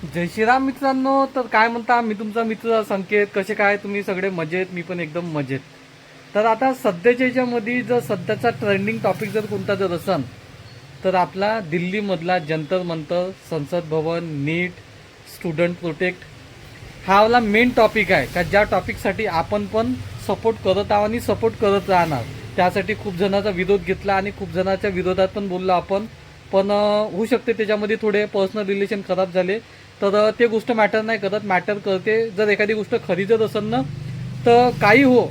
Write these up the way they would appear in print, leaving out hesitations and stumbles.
जय श्रीराम मित्रांनो. तर काय म्हणता, मी तुमचा मित्र संकेत. कसे काय तुम्ही सगळे? मजेत? मी पण एकदम मजेत. तर आता सध्याच्या याच्यामध्ये जर सध्याचा ट्रेंडिंग टॉपिक जर कोणता जर असन तर आपला दिल्लीमधला जंतर मंतर, संसद भवन, नीट, स्टुडंट प्रोटेक्ट हा वाला मेन टॉपिक आहे का, ज्या टॉपिकसाठी आपण पण सपोर्ट करत आहोत आणि सपोर्ट करत राहणार. त्यासाठी खूप जणांचा विरोध घेतला आणि खूप जणांच्या विरोधात पण बोललो आपण. पण होऊ शकते त्याच्यामध्ये थोडे पर्सनल रिलेशन खराब झाले, तर ते गोष्ट मॅटर नाही करत. मॅटर करते जर एखादी गोष्ट खरी जर असेल ना, तर काही हो,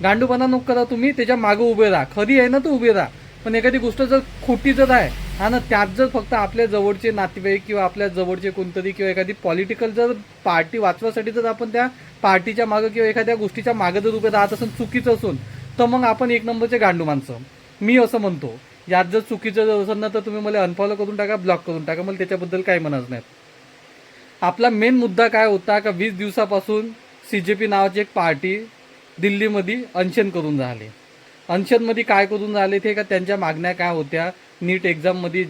गांडूपणा नको करा. तुम्ही त्याच्या मागं उभे राहा. खरी आहे ना, तर उभे राहा. पण एखादी गोष्ट जर खोटी जर आहे हा ना, त्यात जर फक्त आपल्या जवळचे नातेवाईक किंवा आपल्या जवळचे कोणतरी किंवा एखादी पॉलिटिकल जर पार्टी वाचवासाठी जर आपण त्या पार्टीच्या मागं किंवा एखाद्या गोष्टीच्या मागं जर उभे राहत असून, चुकीचं असून, तर मग आपण एक नंबरचे गांडू माणसं, मी असं म्हणतो. यात जर चुकीचं जर असेल ना, तर तुम्ही मला अनफॉलो करून टाका, ब्लॉक करून टाका. मला त्याच्याबद्दल काही म्हणत नाही. आपला मेन मुद्दा काय होता का, 20 दिवसापासून CJP नावाची एक पार्टी दिल्लीमध्ये अनशन करून राहिले. अनशनमध्ये काय करून राहिले ते का, त्यांच्या मागण्या काय होत्या. नीट एक्झाममध्ये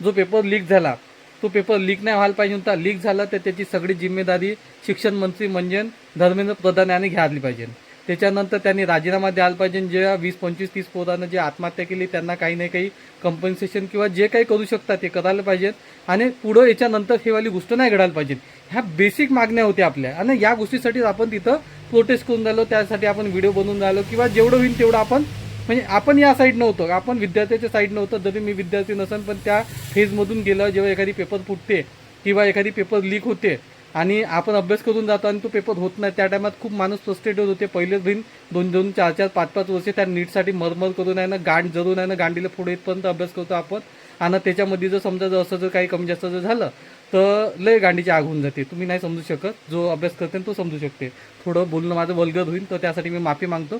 जो पेपर लीक झाला, तो पेपर लीक नाही व्हायला पाहिजे होता. लीक झाला तर त्याची सगळी जिम्मेदारी शिक्षण मंत्री म्हणजे धर्मेंद्र प्रधान यांनी घ्यायला पाहिजे. त्याच्यानंतर त्यांनी राजीनामा द्यायला पाहिजे. जे 20, 25, 30 पोरांना जे आत्महत्या केली त्यांना काही ना काही कंपन्सेशन किंवा जे काही करू शकतात ते करायला पाहिजे. आणि पुढं याच्यानंतर हे वाली गोष्ट नाही घडायला पाहिजे. ह्या बेसिक मागण्या होत्या आपल्या, आणि या गोष्टीसाठी आपण तिथं प्रोटेस्ट करून राहिलो. त्यासाठी आपण व्हिडिओ बनवून राहिलो, किंवा जेवढं होईल तेवढं आपण, म्हणजे आपण या साईड नव्हतो, आपण विद्यार्थ्याच्या साईड नव्हतं. जरी मी विद्यार्थी नसेल, पण त्या फेजमधून गेलं जेव्हा एखादी पेपर फुटते किंवा एखादी पेपर लीक होते आणि आपण अभ्यास करून जातो आणि तो पेपर होत नाही, त्या टायमात खूप माणूस फ्रस्ट्रेटेड होते. पहिलेच बिन 2-2, 4-4, 5-5 वर्षे त्या नीटसाठी मरमर करून आहे ना, गांड जरून आहे ना, गांडीला पुढे येतपर्यंत अभ्यास करतो आपण. आणि त्याच्यामध्ये जर समजा जर असं जर काही कमी जास्त जर झालं तर लय गांडीची आग होऊन जाते. तुम्ही नाही समजू शकत, जो अभ्यास करते तो समजू शकते. थोडं बोलणं माझं वल्गर होईल, तर त्यासाठी मी माफी मागतो.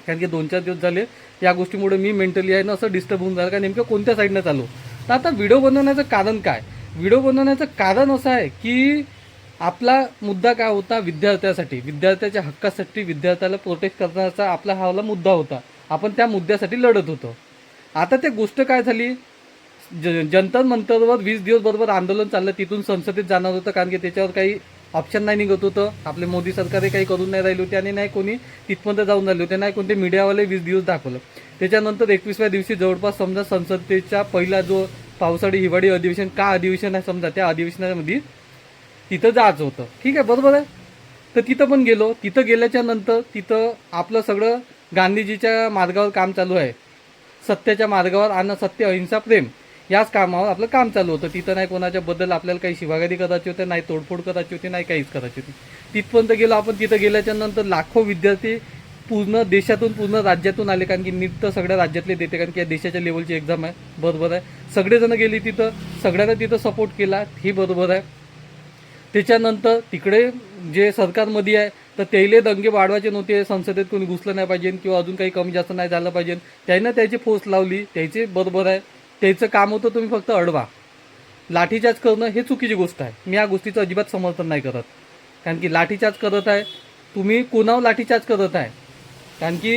कारण की 2-4 दिवस झाले या गोष्टीमुळे मी मेंटली आहे ना असं डिस्टर्ब होऊन झालं का, नेमकं कोणत्या साईडनं चालू. तर आता व्हिडिओ बनवण्याचं कारण काय, व्हिडिओ बनवण्याचं कारण असं आहे की आपला मुद्दा काय होता, विद्यार्थ्याच्या हक्कासाठी, विद्यार्थ्याला प्रोटेक्ट करण्याचा आपला हा वाला मुद्दा होता. आपण त्या मुद्द्यासाठी लढत होतो. आता ते गोष्ट काय झाली, जंतर मंतरवर 20 दिवस बरोबर आंदोलन चाललं. तिथून संसदेत जाणार होतं, कारण की त्याच्यावर काही ऑप्शन नाही निघत होतं. आपले मोदी सरकारही काही करून नाही राहिले होते आणि नाही कोणी तिथपर्यंत जाऊन राहिले होते, नाही कोणते मीडियावाले 20 दिवस दाखवलं. त्याच्यानंतर 21व्या दिवशी जवळपास समजा संसदेचा पहिला जो पावसाळी हिवाळी अधिवेशन का अधिवेशन आहे समजा, त्या अधिवेशनामध्ये तिथं जायचं होतं. ठीक आहे, बरोबर आहे. तर तिथं पण गेलो. तिथं गेल्याच्या नंतर तिथं आपलं सगळं गांधीजीच्या मार्गावर काम चालू आहे, सत्याच्या मार्गावर आणि सत्य, अहिंसा, प्रेम याच कामावर आपलं काम चालू होतं. तिथं नाही कोणाच्या बद्दल आपल्याला काही शिवागादी करायची होती, नाही तोडफोड करायची होती, नाही काहीच करायची होती. तिथपर्यंत गेलो आपण. तिथं गेल्याच्या नंतर लाखो विद्यार्थी पूर्ण देशातून, पूर्ण राज्यातून आले, कारण की नीट तर सगळ्या राज्यातले देते, कारण की या देशाच्या लेवलची एक्झाम आहे. बरोबर आहे. सगळेजण गेले तिथं, सगळ्यांना तिथं सपोर्ट केला, ही बरोबर आहे. त्याच्यानंतर तिकडे जे सरकारमध्ये आहे तर त्याला दंगे वाढवायचे नव्हते, संसदेत कोणी घुसलं नाही पाहिजे किंवा अजून काही कमी जास्त नाही झालं पाहिजे, त्यानं त्याची फोर्स लावली, त्याचे बरोबर आहे. त्याचं काम होतं तुम्ही फक्त अडवा. लाठीचार्ज करणं हे चुकीची गोष्ट आहे. मी या गोष्टीचं अजिबात समर्थन नाही करत. कारण की लाठीचार्ज करत आहे तुम्ही, कोणावर लाठीचार्ज करत आहे. कारण की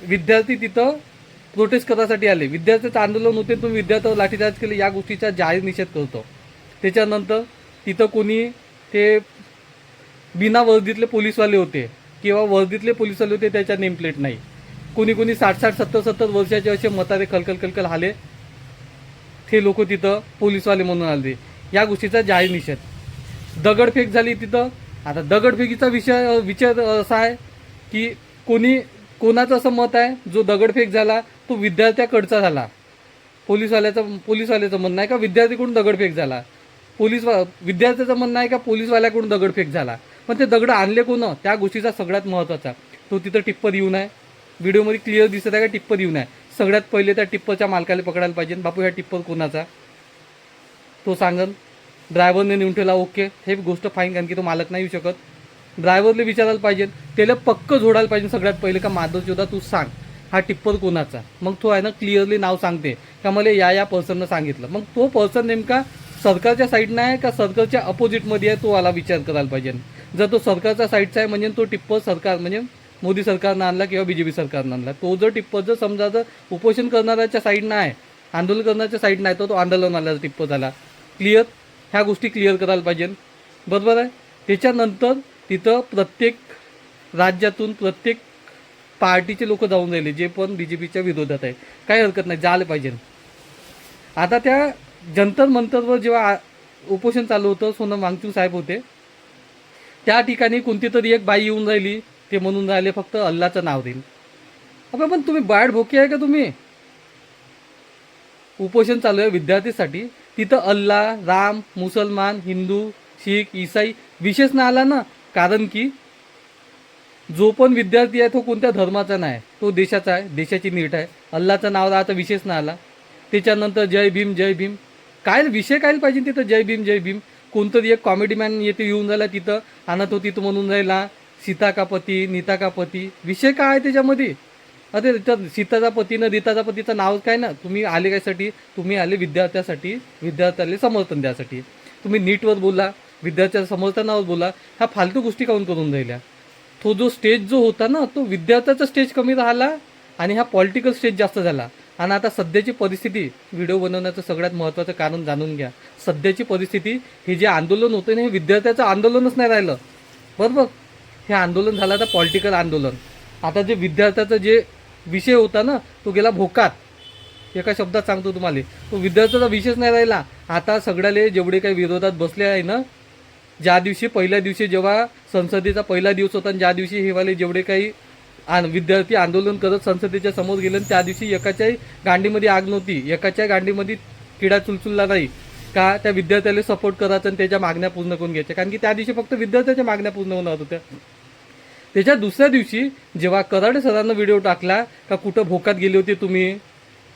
विद्यार्थी तिथं प्रोटेस्ट करायसाठी आले, विद्यार्थ्याचं आंदोलन होते, तुम्ही विद्यार्थ्यावर लाठीचार्ज केले, या गोष्टीचा जाहीर निषेध करतो. त्याच्यानंतर तिथं कोणी ते बिना वर्दीतले पोलीसवाले होते किंवा वर्दीतले पोलीसवाले होते, त्याच्या नेमप्लेट नाही. कोणी 60-60, 70-70 वर्षाचे असे म्हातारे कलकल हाले ते लोक तिथं पोलीसवाले म्हणून आले. या गोष्टीचा जाहीर निषेध. दगडफेक झाली तिथं. आता दगडफेकीचा विचार असा आहे की कोणाचं असं मत आहे, जो दगडफेक झाला तो विद्यार्थ्याकडचा झाला. पोलीसवाल्याचं म्हणणं आहे का विद्यार्थीकडून दगडफेक झाला. विद्यार्थ्याचं म्हणणं आहे का पोलीसवाल्याकडून दगडफेक झाला. पण ते दगड आणले कोण, त्या गोष्टीचा सगळ्यात महत्त्वाचा. तो तिथं टिप्पर येऊन आहे, व्हिडिओमध्ये क्लिअर दिसत आहे का टिप्पर येऊन आहे. सगळ्यात पहिले त्या टिप्परच्या मालकाला पकडायला पाहिजे. बापू ह्या टिप्पर कोणाचा, तो सांगन. ड्रायव्हरने नेऊन ठेवला, ओके, हे गोष्ट फाईन, कारण की तो मालक नाही येऊ शकत. ड्रायव्हरला विचारायला पाहिजे, त्याला पक्क जोडायला पाहिजे सगळ्यात पहिले का माधवचोदा तू सांग हा टिप्पर कोणाचा. मग तो आहे ना क्लिअरली नाव सांगते का मला या पर्सननं सांगितलं. मग तो पर्सन नेमका सरकारच्या साईडनं आहे का सरकारच्या अपोजिटमध्ये आहे, तो आला विचार करायला पाहिजे. जर तो सरकारच्या साईडचा आहे म्हणजे तो टिप्पर सरकार म्हणजे मोदी सरकारनं आणला किंवा BJP सरकारनं आणला. तो जर टिप्पर जर समजा जर उपोषण करणाऱ्याच्या साईडनं आहे, आंदोलन करण्याच्या साईडनं आहे, तो आंदोलनाला टिप्पर झाला. क्लिअर. ह्या गोष्टी क्लिअर करायला पाहिजे, बरोबर आहे. त्याच्यानंतर तिथं प्रत्येक राज्यातून प्रत्येक पार्टीचे लोक जाऊन राहिले, जे पण BJPच्या विरोधात आहे. काही हरकत नाही, जायला पाहिजे. आता त्या जंतर मंतरवर जेव्हा उपोषण चालू होतं, सोनम वांगचूक साहेब होते, त्या ठिकाणी कोणती तरी एक बाई येऊन राहिली, ते म्हणून राहिले फक्त अल्लाचं नाव देईल. अबे पण तुम्ही बाहेर भोके आहे का? तुम्ही उपोषण चालू आहे विद्यार्थीसाठी, तिथं अल्ला, राम, मुसलमान, हिंदू, शीख, ईसाई विशेष ना आला ना. कारण की जो पण विद्यार्थी आहे तो कोणत्या धर्माचा नाही, तो देशाचा आहे, देशाची नीट आहे. अल्लाचं नाव राहतं, विशेष ना आला. त्याच्यानंतर जय भीम जय भीम, काय विषय काय पाहिजे तिथं? जय भीम जय भीम. कोणतरी एक कॉमेडी मॅन येते येऊन राहिला तिथं, आणि तो तिथं म्हणून राहिला सीता का पती नीता का पती. विषय काय आहे त्याच्यामध्ये? अरे त्याच्यात सीताचा पती न नीताचा पतीचं नाव काय ना. तुम्ही आले कायसाठी? तुम्ही आले विद्यार्थ्यासाठी, विद्यार्थ्याला समर्थन द्यासाठी. तुम्ही नीटवर बोला, विद्यार्थ्याच्या समर्थनावर बोला. ह्या फालतू गोष्टी काऊन करून राहिल्या? तो जो स्टेज जो होता ना, तो विद्यार्थ्याचा स्टेज कमी राहिला आणि हा पॉलिटिकल स्टेज जास्त झाला. आणि आता सध्याची परिस्थिती, व्हिडिओ बनवण्याचं सगळ्यात महत्त्वाचं कारण जाणून घ्या. सध्याची परिस्थिती, हे जे आंदोलन होतं ना, हे विद्यार्थ्याचं आंदोलनच नाही राहिलं, बरोबर. हे आंदोलन झालं आता पॉलिटिकल आंदोलन. आता जे विद्यार्थ्याचा जे विषय होता ना, तो गेला भोकात. एका शब्दात सांगतो तुम्हाला, तो विद्यार्थ्याचा विषयच नाही राहिला. आता सगळ्याले जेवढे काही विरोधात बसले आहे ना, ज्या दिवशी पहिल्या दिवशी जेव्हा संसदेचा पहिला दिवस होता, आणि ज्या दिवशी हे वाले जेवढे काही विद्यार्थी आंदोलन करत संसदेच्या समोर गेले, त्या दिवशी एकाच्याही गांडीमध्ये आग नव्हती, एकाच्या गांडीमध्ये किडा चुलचुलला नाही का. त्या विद्यार्थ्याला सपोर्ट करायचं आणि त्याच्या मागण्या पूर्ण करून घ्यायच्या. कारण की त्या दिवशी फक्त विद्यार्थ्याच्या मागण्या पूर्ण होणार होत्या. त्याच्या दुसऱ्या दिवशी जेव्हा कराडे सरांना व्हिडिओ टाकला का कुठं भोकात गेले होते तुम्ही,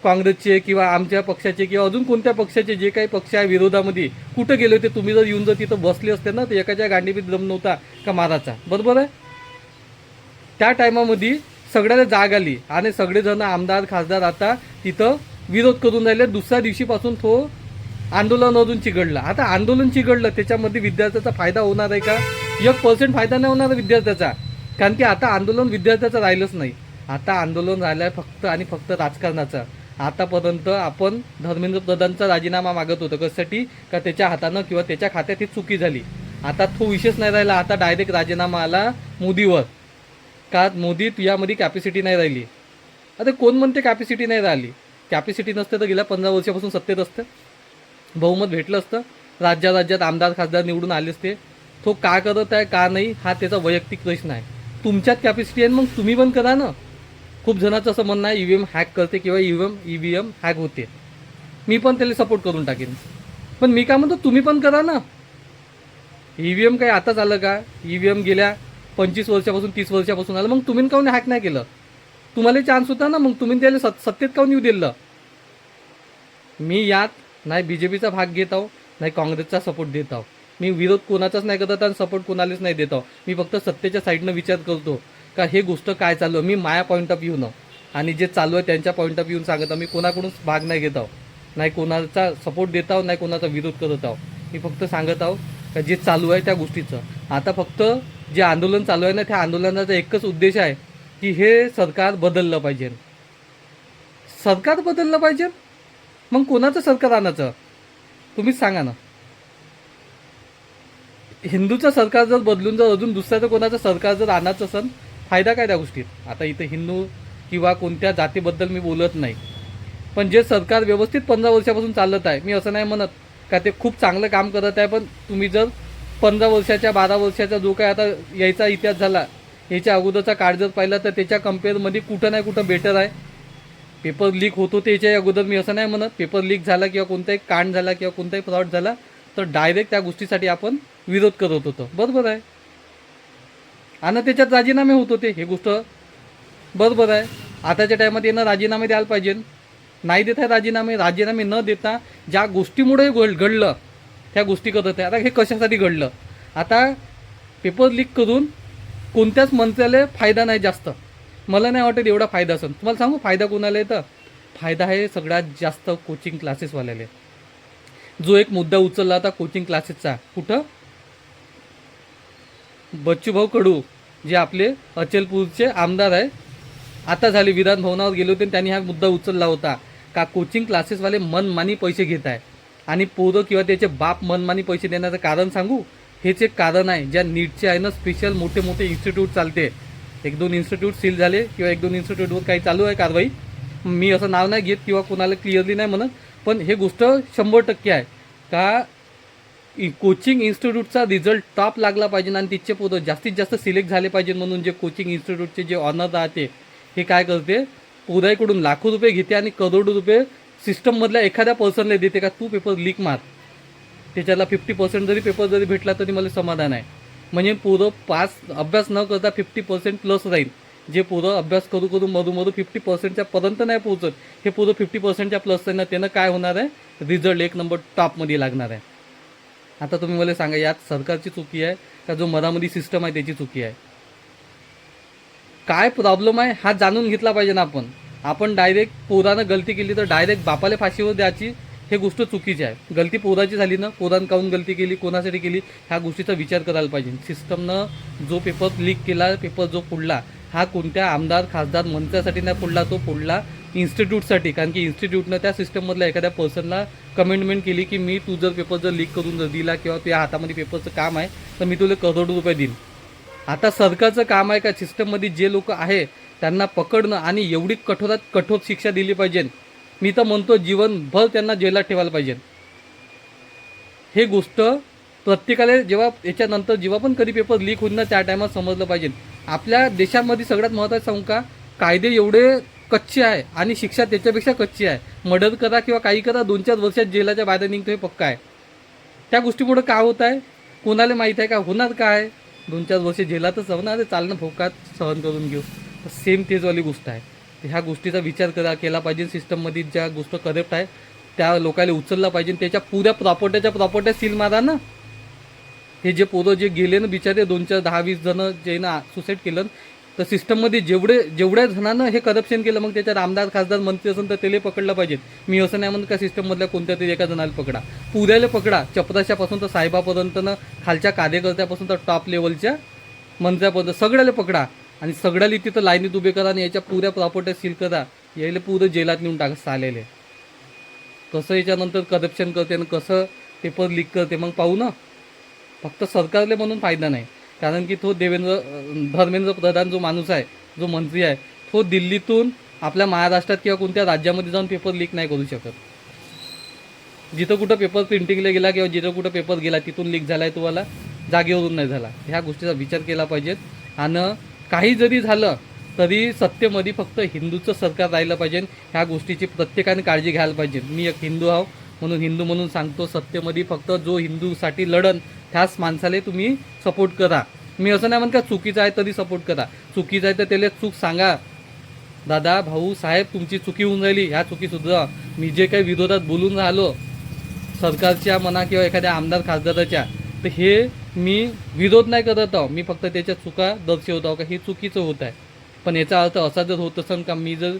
काँग्रेसचे किंवा आमच्या पक्षाचे किंवा अजून कोणत्या पक्षाचे जे काही पक्ष आहे विरोधामध्ये, कुठं गेले होते तुम्ही? जर येऊन जर तिथं बसले असते ना, तर एकाच्या गांडीमध्ये दम नव्हता का माराचा, बरोबर आहे. त्या टायमामध्ये सगळ्याला जाग आली आणि सगळेजण आमदार खासदार आता तिथं विरोध करून राहिले. दुसऱ्या दिवशीपासून तो आंदोलन अजून चिघडलं. आता आंदोलन चिघडलं, त्याच्यामध्ये विद्यार्थ्याचा फायदा होणार आहे का? 1% फायदा नाही होणार विद्यार्थ्याचा. कारण की आता आंदोलन विद्यार्थ्याचं राहिलंच नाही. आता आंदोलन राहिलं आहे फक्त आणि फक्त राजकारणाचं. आतापर्यंत आपण धर्मेंद्र प्रधानचा राजीनामा मागत होतो, कशासाठी? का त्याच्या हातानं किंवा त्याच्या खात्यात ही चुकी झाली. आता तो विषयच नाही राहिला. आता डायरेक्ट राजीनामा आला मोदीवर, का मोदी तुझ्यामध्ये कॅपॅसिटी नाही राहिली. आता कोण म्हणते कॅपॅसिटी नाही राहिली? कॅपॅसिटी नसते तर गेल्या 15 वर्षापासून सत्तेत असतं, बहुमत भेटलं असतं, राज्यात आमदार खासदार निवडून आले असते. तो का करत आहे का नाही हा त्याचा वैयक्तिक प्रश्न आहे. तुमच्यात कॅपॅसिटी आहे, मग तुम्ही पण करा ना. खूप जणांचं असं म्हणणं आहे EVM हॅक करते किंवा EVM हॅक होते. मी पण त्याला सपोर्ट करून टाकेन, पण मी काय म्हणतो तुम्ही पण करा ना. EVM काय आताच आलं का? EVM गेल्या 25 वर्षापासून 30 वर्षापासून आलं. मग तुम्ही काऊन हॅक नाही केलं? तुम्हाला चान्स होता ना, मग तुम्ही त्याला सत्तेत काऊन येऊ दिलं? मी यात नाही BJPचा भाग घेत आहो, नाही काँग्रेसचा सपोर्ट देत आहो. मी विरोध कोणाचाच नाही करत आणि सपोर्ट कोणालाच नाही देत आहो. मी फक्त सत्तेच्या साईडनं विचार करतो का हे गोष्ट काय चालू आहे. मी माया पॉईंट ऑफ व्ह्यूनं आणि जे चालू आहे त्यांच्या पॉईंट ऑफ व्ह्यून सांगत आहो. मी कोणाकडून भाग नाही घेत आहो, नाही कोणाचा सपोर्ट देत आहो, नाही कोणाचा विरोध करत आहो. मी फक्त सांगत आहो का जे चालू आहे त्या गोष्टीचं. आता फक्त जे आंदोलन चालू आहे ना, त्या आंदोलनाचा एकच उद्देश आहे की हे सरकार बदललं पाहिजे. सरकार बदललं पाहिजे, मग कोणाचं सरकार आणायचं तुम्हीच सांगा ना. हिंदूचं सरकार जर बदलून जर अजून दुसऱ्याचं कोणाचं सरकार जर आणायचं असेल, फायदा काय त्या गोष्टीत? आता इथं हिंदू किंवा कोणत्या जातीबद्दल मी बोलत नाही, पण जे सरकार व्यवस्थित 15 वर्षापासून चालत आहे, मी असं नाही म्हणत का ते खूप चांगलं काम करत आहे, पण तुम्ही जर 15 वर्षाच्या 12 वर्षाचा जो काय आता यायचा इतिहास झाला, याच्या अगोदरचा काळ जर पाहिला तर त्याच्या कम्पेअरमध्ये कुठं नाही कुठं बेटर आहे. पेपर लीक होतो त्याच्या अगोदर मी असं नाही म्हणत. पेपर लीक झाला किंवा कोणताही कांड झाला किंवा कोणताही फ्रॉड झाला तर डायरेक्ट त्या गोष्टीसाठी आपण विरोध करत होतो, बरोबर आहे. आणि त्याच्यात राजीनामे होत होते, हे गोष्ट बरोबर आहे. आताच्या टायमात यांना राजीनामे द्यायला पाहिजे. नाही देत आहे राजीनामे न देता ज्या गोष्टीमुळे घडलं त्या गोष्टी करत आहे. आता हे कशासाठी घडलं? आता पेपर लीक करून कोणत्याच मंत्र्याला फायदा नाही जास्त. मला नाही वाटत एवढा फायदा असेल. तुम्हाला सांगू फायदा कोणाला येतं? फायदा आहे सगळ्यात जास्त कोचिंग क्लासेसवाल्याले. जो एक मुद्दा उचलला होता कोचिंग क्लासेसचा, कुठं? बच्चूभाऊ कडू जे आपले अचलपूरचे आमदार आहे, आता झाले विधान भवनावर गेले होते, त्यांनी हा मुद्दा उचलला होता का कोचिंग क्लासेसवाले मनमानी पैसे घेत आहे. आणि पोरं किंवा त्याचे बाप मनमानी पैसे देण्याचं कारण सांगू, हेच एक कारण आहे. ज्या नीटचे आहे ना स्पेशल मोठे मोठे इन्स्टिट्यूट चालते, 1-2 इन्स्टिट्यूट सील झाले किंवा 1-2 इन्स्टिट्यूटवर काही चालू आहे कारवाई, मी असं नाव नाही घेत किंवा कोणाला क्लिअरली नाही म्हणत, पण हे गोष्ट 100% आहे का कोचिंग इन्स्टिट्यूटचा रिझल्ट टॉप लागला पाहिजे आणि तिचे पोरं जास्तीत जास्त सिलेक्ट झाले पाहिजे. म्हणून जे कोचिंग इन्स्टिट्यूटचे जे ऑनर राहते हे काय करते, पोराईकडून लाखो रुपये घेते आणि करोडो रुपये सिस्टममधल्या एखाद्या पर्सनला देते का तू पेपर लीक मार, त्याच्याला 50% जरी पेपर जरी भेटला तरी मला समाधान आहे. म्हणजे पोरं पास अभ्यास न करता 50% प्लस राहील. जे पोरं अभ्यास करू करू मधू 50%च्या पर्यंत नाही पोहोचत, हे पोरं 50%च्या प्लस राहील ना, त्यानं काय होणार आहे, रिझल्ट 1 नंबर टॉपमध्ये लागणार आहे. आता तुम्ही मला सांगा, यात सरकारची चुकी आहे का जो मधामध्ये सिस्टम आहे त्याची चुकी आहे? काय प्रॉब्लेम आहे हा जाणून घेतला पाहिजे ना आपण डायरेक्ट पोरानं गलती केली तर डायरेक्ट बापाला फाशीवर द्यायची, हे गोष्ट चुकीची आहे. गलती पोराची झाली ना, पोरानं काहून गलती केली, कोणासाठी केली, ह्या गोष्टीचा विचार करायला पाहिजे. सिस्टमनं जो पेपर लीक केला, पेपर जो फोडला, हा कोणत्या आमदार खासदार मंत्र्यासाठी नाही फोडला, तो फोडला इन्स्टिट्यूटसाठी. कारण की इन्स्टिट्यूटनं त्या सिस्टममधल्या एखाद्या पर्सनला कमेंटमेंट केली की मी तू जर पेपर जर लीक करून जर दिला किंवा तुझ्या हातामध्ये पेपरचं काम आहे तर मी तुला करोडो रुपये देईन. आता सरकारचं काम आहे का सिस्टममध्ये जे लोक आहे त्यांना पकडणं आणि एवढी कठोरात कठोर शिक्षा दिली पाहिजे. मी तर म्हणतो जीवनभर त्यांना जेलात ठेवायला पाहिजे. हे गोष्ट प्रत्येकाला जेव्हा याच्यानंतर जेव्हा पण कधी पेपर लीक होईल ना त्या टायमात समजलं पाहिजे. आपल्या देशामध्ये सगळ्यात महत्त्वाचं सांगू का, कायदे एवढे कच्चे आहे आणि शिक्षा त्याच्यापेक्षा कच्ची आहे. मर्डर करा किंवा काही करा 2-4 वर्षात जेलाच्या बाहेर निघतो हे पक्का आहे. त्या गोष्टीमुळे काय होत आहे कोणाला माहीत आहे का, होणार काय, 2-4 वर्ष जेलातच होणार, चालणं भोकात सहन करून घेऊ. तर सेम तेजवाली गोष्ट आहे. ह्या गोष्टीचा विचार केला पाहिजे. सिस्टममध्ये ज्या गोष्ट करप्ट आहे त्या लोकांना उचलला पाहिजे. त्याच्या पुऱ्या प्रॉपर्ट्या सील मारा ना. हे जे पोरं जे गेले ना बिचारे 2-4 10-20 जण जे ना सुसाईड केलं, तर सिस्टममध्ये जेवढ्या जणांना हे करप्शन केलं, मग त्याच्यात आमदार खासदार मंत्री असेल तर त्याला पकडलं पाहिजे. मी असं नाही म्हणत का सिस्टममधल्या कोणत्या तरी एका जणाला पकडा, पुऱ्याला पकडा, चपराशापासून तर साहेबापर्यंत ना, खालच्या कार्यकर्त्यापासून तर टॉप लेवलच्या मंत्र्यापर्यंत सगळ्याला पकडा आणि सगळ्याला तिथं लाईनीत उभे करा आणि याच्या पुऱ्या प्रॉपर्ट्या सील करा. यायला पुरं जेलात नेऊन टाका सालेले. कसं याच्यानंतर करप्शन करते आणि कसं पेपर लीक करते मग पाहू ना. फक्त सरकारले म्हणून फायदा नाही, कारण की तो धर्मेंद्र प्रधान जो माणूस आहे, जो मंत्री आहे, तो दिल्लीतून आपल्या महाराष्ट्रात किंवा कोणत्या राज्यामध्ये जाऊन पेपर लीक नाही करू शकत. जिथं कुठं पेपर प्रिंटिंगला गेला किंवा जिथं कुठं पेपर गेला तिथून लीक झाला आहे, तुम्हाला जागेवरून नाही झाला. ह्या गोष्टीचा विचार केला पाहिजे. आणि काही जरी झालं तरी सत्तेमध्ये फक्त हिंदूचं सरकार राहिलं पाहिजे. ह्या गोष्टीची प्रत्येकाने काळजी घ्यायला पाहिजे. मी एक हिंदू आहो म्हणून हिंदू म्हणून सांगतो, सत्तेमध्ये फक्त जो हिंदूसाठी लढन त्याच माणसाला तुम्ही सपोर्ट करा. मी असं नाही म्हणत का चुकीचं आहे तरी सपोर्ट करा, चुकीचं आहे तर त्याला चूक सांगा, दादा भाऊ साहेब तुमची चुकी होऊन राहिली, ह्या चुकी सुद्धा. मी जे काही विरोधात बोलून राहिलो सरकारच्या म्हणा किंवा एखाद्या आमदार खासदाराच्या, तर हे मी विरोध नाही करत आहो, मी फक्त त्याच्या चुका दर्शवत आहो का हे चुकीचं होत आहे. पण याचा अर्थ असा जर होत असेल का मी जर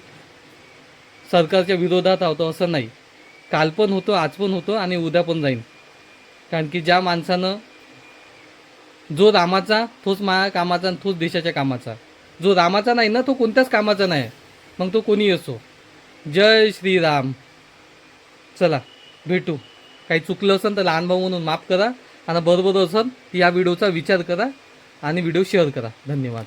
सरकारच्या विरोधात आहोत असं नाही. काल पण होतो, आज पण होतो आणि उद्या पण जाईन. कारण की ज्या माणसानं जो रामाचा तोच माझ्या कामाचा आणि तोच देशाच्या कामाचा, जो रामाचा नाही ना तो कोणत्याच कामाचा नाही, मग तो कोणी असो. जय श्रीराम. चला भेटू. काही चुकलं असेल तर लहान भाऊ म्हणून माफ करा आणि बरोबर असेल या व्हिडिओचा विचार करा आणि व्हिडिओ शेअर करा. धन्यवाद.